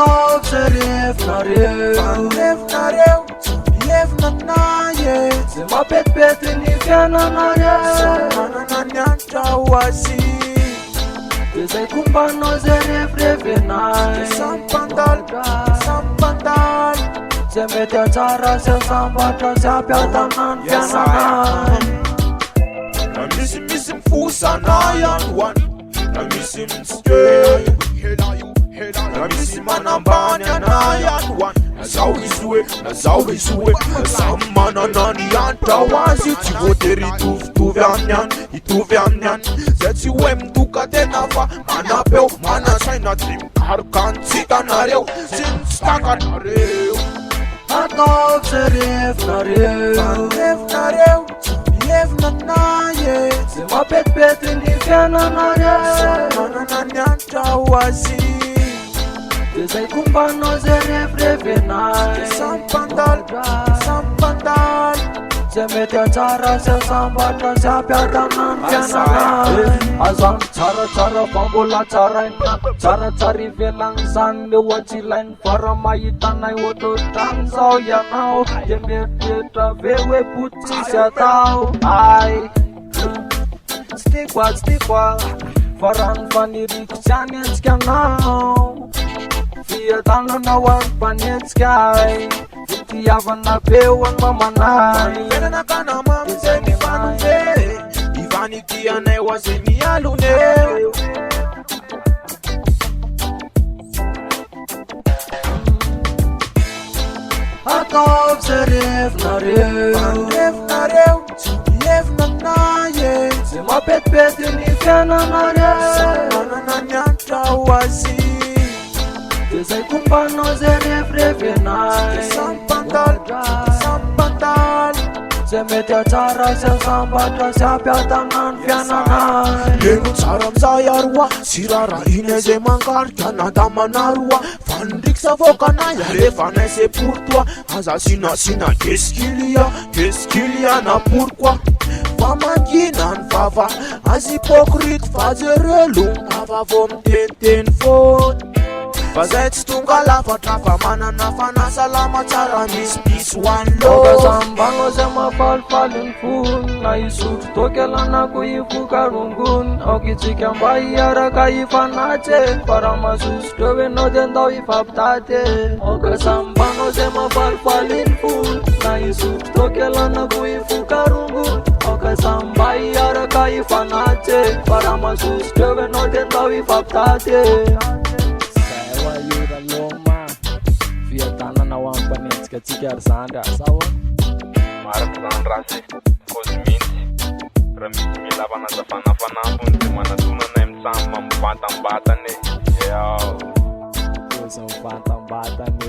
Ataovy zay rehefinareo Mievina naye Zay mapetipety ny fiainanareo Manana ny anitra ho azy De zay kombanao zay revirevy anay Sampandaly Zay mety atsara zay sambatra zay ampiadana ny fiainanay Na misy mifosana ihany hoany Na misy mitsiteo Na misy manambany anay ihany hoany Na zao izy hoe Samy manana ny anitra ho azy Tsy voatery hitovitovy amin'ny any Zay tsy hoe mitoka tena fa manapeo Manasaina tsy mikaroka ny tsikanareo Tsy mitsitakanareo Ataovy zay rehefinareo Mievina naye Zay mapetipety ny fiainanareo Manana ny anitra ho azy De zay kombanao zay revirevy anay Sampandaly Zay mety atsara zay sambatra zay ampiadana ny fiainanay Azano tsaratsara fa mbola tsarainy Tsaratsara ivelany zany le ohatsilainy Fara mahitanay ohatrany zao ianao De mieritreritra ve hoe potsisy atao Ay Tsy tikoa Farany faniriko tsy anetsika anao Fiadananao any mpanetsika Fitiavana beo any mamanay Fiainana ka namamy zay mifanone Ivanikianay ho azy mialone Ataovy zay rehefinareo Mievina naye Zay mapetipety ny fiainanareo Manana ny anitra ho azy De zay kombanao zay revirevy anay Sampandaly Zay mety atsara zay sambatra zay ampiadana ny fiainanay Leno tsara amizay aroa Sy rarahiny zay mankarika nadamanaroa Fanindriky savokana rehefa nay c'est pour toi Aza sinasina qu'est-ce qu'il y a na pourquoi Fa mangina ny vava Azy hypocrite fa jerelong Ava vo miteniteny foany Fa zay tsy tonga lafatra fa manana fanasalama tsara misy hoany Okazambano zay mafalifaly ny fony Na isotro tokelanako ifokarongony Aokitsika mba hiaraka ifanatsy Fara mazosotreo enao de ndao ifapitaty Okazambano zay mafalifaly ny fony Na isotro tokelanako ifokarongony Okazamba hiaraka ifanatsy Fara mazosotreo enao de ndao ifapitaty Ura loma Fiadanana ho amin'ny mpanetsika tsika ary zany raha sao Maraka zany rasy Kozy mintsy Raha misy mila fanazavana fanambony De manatonanay mitsamy mampivatam-batany Kozy mivatam-batany